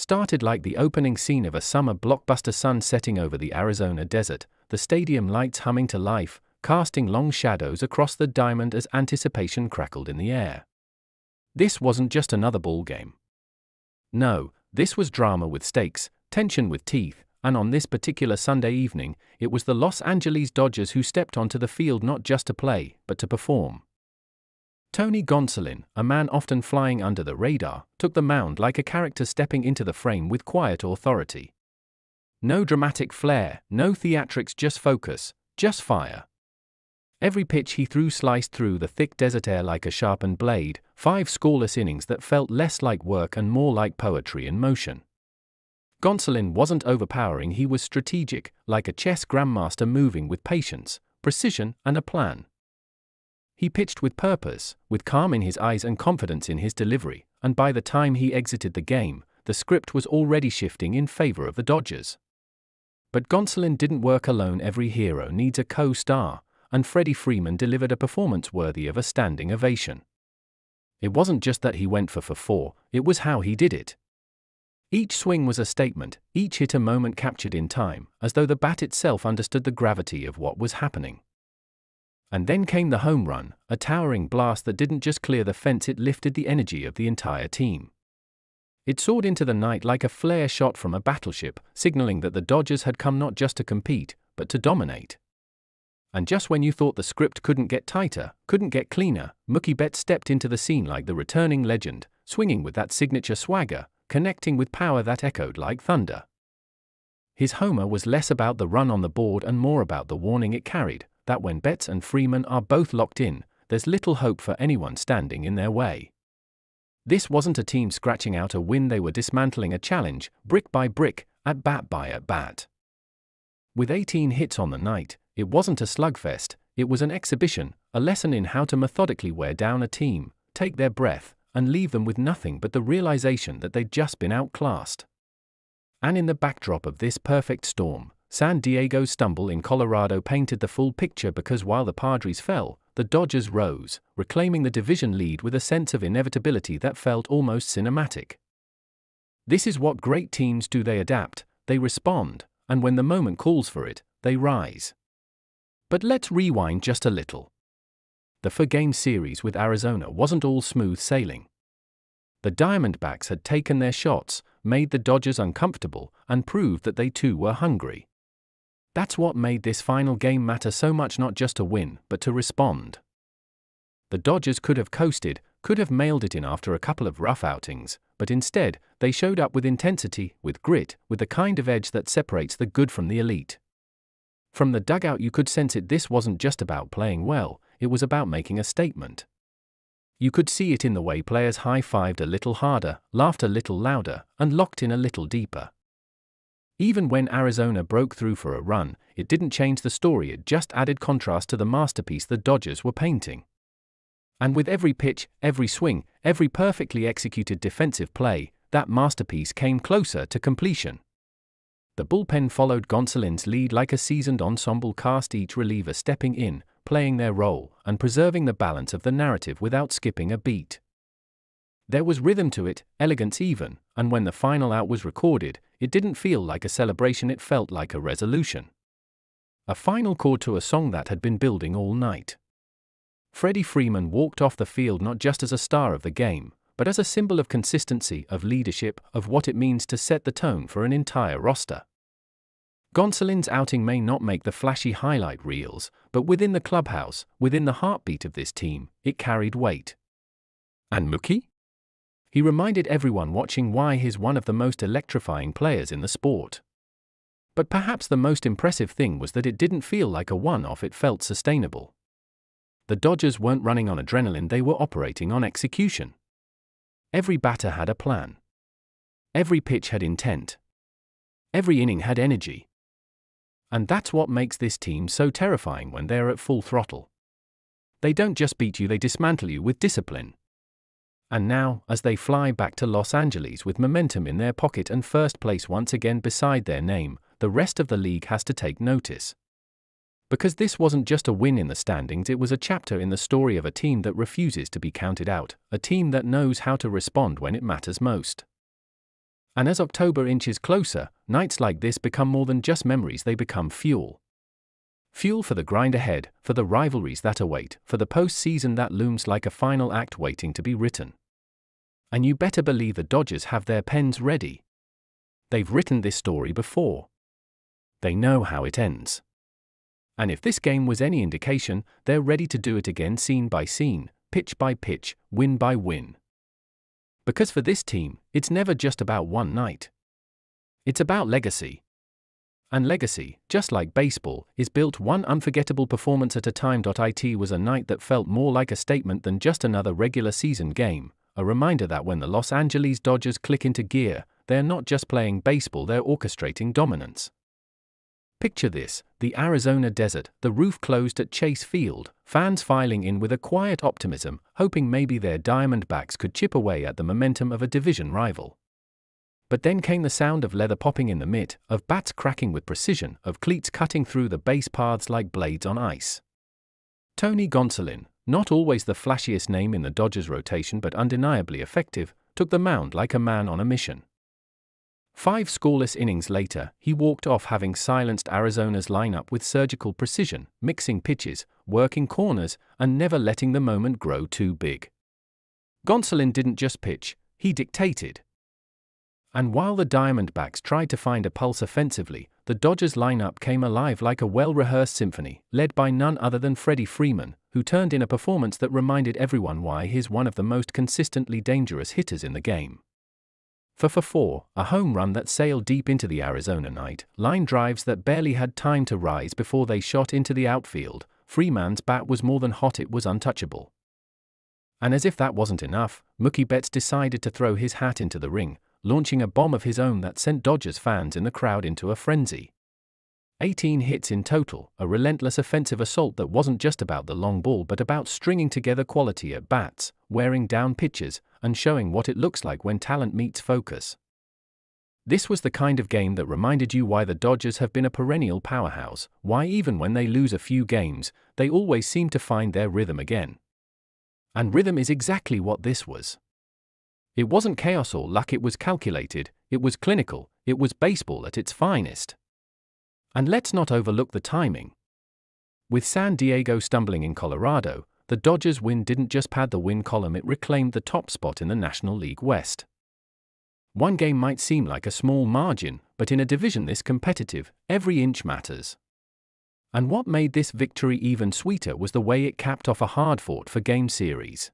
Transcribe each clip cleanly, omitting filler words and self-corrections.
started like the opening scene of a summer blockbuster, sun setting over the Arizona desert, the stadium lights humming to life, casting long shadows across the diamond as anticipation crackled in the air. This wasn't just another ball game. No, this was drama with stakes, tension with teeth, and on this particular Sunday evening, it was the Los Angeles Dodgers who stepped onto the field not just to play, but to perform. Tony Gonsolin, a man often flying under the radar, took the mound like a character stepping into the frame with quiet authority. No dramatic flair, no theatrics, just focus, just fire. Every pitch he threw sliced through the thick desert air like a sharpened blade, 5 scoreless innings that felt less like work and more like poetry in motion. Gonsolin wasn't overpowering, he was strategic, like a chess grandmaster moving with patience, precision, and a plan. He pitched with purpose, with calm in his eyes and confidence in his delivery, and by the time he exited the game, the script was already shifting in favor of the Dodgers. But Gonsolin didn't work alone. Every hero needs a co-star, and Freddie Freeman delivered a performance worthy of a standing ovation. It wasn't just that he went for 4, it was how he did it. Each swing was a statement, each hit a moment captured in time, as though the bat itself understood the gravity of what was happening. And then came the home run, a towering blast that didn't just clear the fence, it lifted the energy of the entire team. It soared into the night like a flare shot from a battleship, signaling that the Dodgers had come not just to compete, but to dominate. And just when you thought the script couldn't get tighter, couldn't get cleaner, Mookie Betts stepped into the scene like the returning legend, swinging with that signature swagger, connecting with power that echoed like thunder. His homer was less about the run on the board and more about the warning it carried, that when Betts and Freeman are both locked in, there's little hope for anyone standing in their way. This wasn't a team scratching out a win, they were dismantling a challenge, brick by brick, at bat by at bat. With 18 hits on the night, it wasn't a slugfest, it was an exhibition, a lesson in how to methodically wear down a team, take their breath, and leave them with nothing but the realization that they'd just been outclassed. And in the backdrop of this perfect storm, San Diego's stumble in Colorado painted the full picture, because while the Padres fell, the Dodgers rose, reclaiming the division lead with a sense of inevitability that felt almost cinematic. This is what great teams do, they adapt, they respond, and when the moment calls for it, they rise. But let's rewind just a little. The 4-game series with Arizona wasn't all smooth sailing. The Diamondbacks had taken their shots, made the Dodgers uncomfortable, and proved that they too were hungry. That's what made this final game matter so much, not just to win, but to respond. The Dodgers could have coasted, could have mailed it in after a couple of rough outings, but instead, they showed up with intensity, with grit, with the kind of edge that separates the good from the elite. From the dugout you could sense it. This wasn't just about playing well, it was about making a statement. You could see it in the way players high-fived a little harder, laughed a little louder, and locked in a little deeper. Even when Arizona broke through for a run, it didn't change the story, it just added contrast to the masterpiece the Dodgers were painting. And with every pitch, every swing, every perfectly executed defensive play, that masterpiece came closer to completion. The bullpen followed Gonsolin's lead like a seasoned ensemble cast, each reliever stepping in, playing their role, and preserving the balance of the narrative without skipping a beat. There was rhythm to it, elegance even, and when the final out was recorded, it didn't feel like a celebration, it felt like a resolution. A final chord to a song that had been building all night. Freddie Freeman walked off the field not just as a star of the game, but as a symbol of consistency, of leadership, of what it means to set the tone for an entire roster. Gonsolin's outing may not make the flashy highlight reels, but within the clubhouse, within the heartbeat of this team, it carried weight. And Mookie? He reminded everyone watching why he's one of the most electrifying players in the sport. But perhaps the most impressive thing was that it didn't feel like a one-off, it felt sustainable. The Dodgers weren't running on adrenaline, they were operating on execution. Every batter had a plan. Every pitch had intent. Every inning had energy. And that's what makes this team so terrifying when they're at full throttle. They don't just beat you, they dismantle you with discipline. And now, as they fly back to Los Angeles with momentum in their pocket and first place once again beside their name, the rest of the league has to take notice. Because this wasn't just a win in the standings, it was a chapter in the story of a team that refuses to be counted out, a team that knows how to respond when it matters most. And as October inches closer, nights like this become more than just memories, they become fuel. Fuel for the grind ahead, for the rivalries that await, for the postseason that looms like a final act waiting to be written. And you better believe the Dodgers have their pens ready. They've written this story before. They know how it ends. And if this game was any indication, they're ready to do it again, scene by scene, pitch by pitch, win by win. Because for this team, it's never just about one night. It's about legacy. And legacy, just like baseball, is built one unforgettable performance at a time. It was a night that felt more like a statement than just another regular season game, a reminder that when the Los Angeles Dodgers click into gear, they're not just playing baseball, they're orchestrating dominance. Picture this: the Arizona desert, the roof closed at Chase Field, fans filing in with a quiet optimism, hoping maybe their Diamondbacks could chip away at the momentum of a division rival. But then came the sound of leather popping in the mitt, of bats cracking with precision, of cleats cutting through the base paths like blades on ice. Tony Gonsolin, not always the flashiest name in the Dodgers rotation but undeniably effective, took the mound like a man on a mission. 5 scoreless innings later, he walked off, having silenced Arizona's lineup with surgical precision, mixing pitches, working corners, and never letting the moment grow too big. Gonsolin didn't just pitch, he dictated. And while the Diamondbacks tried to find a pulse offensively, the Dodgers lineup came alive like a well-rehearsed symphony, led by none other than Freddie Freeman, who turned in a performance that reminded everyone why he's one of the most consistently dangerous hitters in the game. For 4, a home run that sailed deep into the Arizona night, line drives that barely had time to rise before they shot into the outfield. Freeman's bat was more than hot, it was untouchable. And as if that wasn't enough, Mookie Betts decided to throw his hat into the ring, launching a bomb of his own that sent Dodgers fans in the crowd into a frenzy. 18 hits in total, a relentless offensive assault that wasn't just about the long ball but about stringing together quality at bats, wearing down pitches, and showing what it looks like when talent meets focus. This was the kind of game that reminded you why the Dodgers have been a perennial powerhouse, why even when they lose a few games, they always seem to find their rhythm again. And rhythm is exactly what this was. It wasn't chaos or luck, it was calculated, it was clinical, it was baseball at its finest. And let's not overlook the timing. With San Diego stumbling in Colorado, the Dodgers' win didn't just pad the win column, it reclaimed the top spot in the National League West. One game might seem like a small margin, but in a division this competitive, every inch matters. And what made this victory even sweeter was the way it capped off a hard-fought four-game series.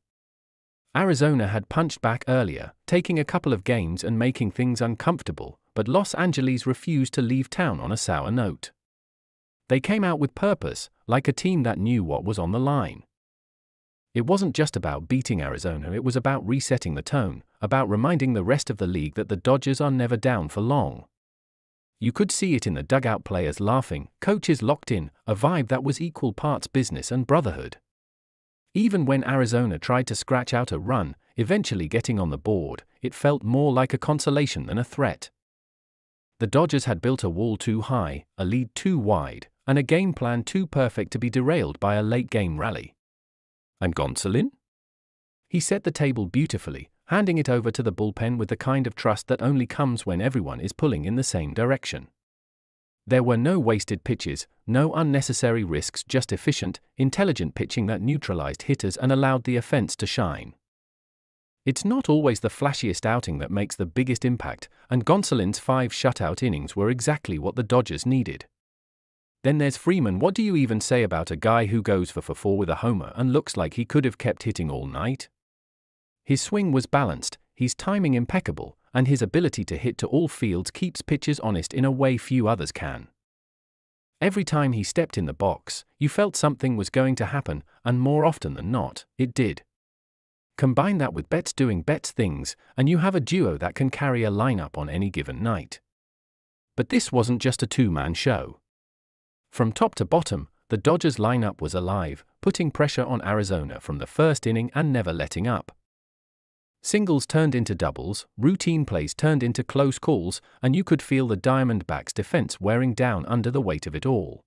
Arizona had punched back earlier, taking a couple of games and making things uncomfortable, but Los Angeles refused to leave town on a sour note. They came out with purpose, like a team that knew what was on the line. It wasn't just about beating Arizona, it was about resetting the tone, about reminding the rest of the league that the Dodgers are never down for long. You could see it in the dugout, players laughing, coaches locked in, a vibe that was equal parts business and brotherhood. Even when Arizona tried to scratch out a run, eventually getting on the board, it felt more like a consolation than a threat. The Dodgers had built a wall too high, a lead too wide, and a game plan too perfect to be derailed by a late-game rally. And Gonsolin? He set the table beautifully, handing it over to the bullpen with the kind of trust that only comes when everyone is pulling in the same direction. There were no wasted pitches, no unnecessary risks, just efficient, intelligent pitching that neutralized hitters and allowed the offense to shine. It's not always the flashiest outing that makes the biggest impact, and Gonsolin's 5 shutout innings were exactly what the Dodgers needed. Then there's Freeman. What do you even say about a guy who goes for 4 with a homer and looks like he could have kept hitting all night? His swing was balanced, his timing impeccable, and his ability to hit to all fields keeps pitchers honest in a way few others can. Every time he stepped in the box, you felt something was going to happen, and more often than not, it did. Combine that with Betts doing Betts things, and you have a duo that can carry a lineup on any given night. But this wasn't just a two-man show. From top to bottom, the Dodgers lineup was alive, putting pressure on Arizona from the first inning and never letting up. Singles turned into doubles, routine plays turned into close calls, and you could feel the Diamondbacks' defense wearing down under the weight of it all.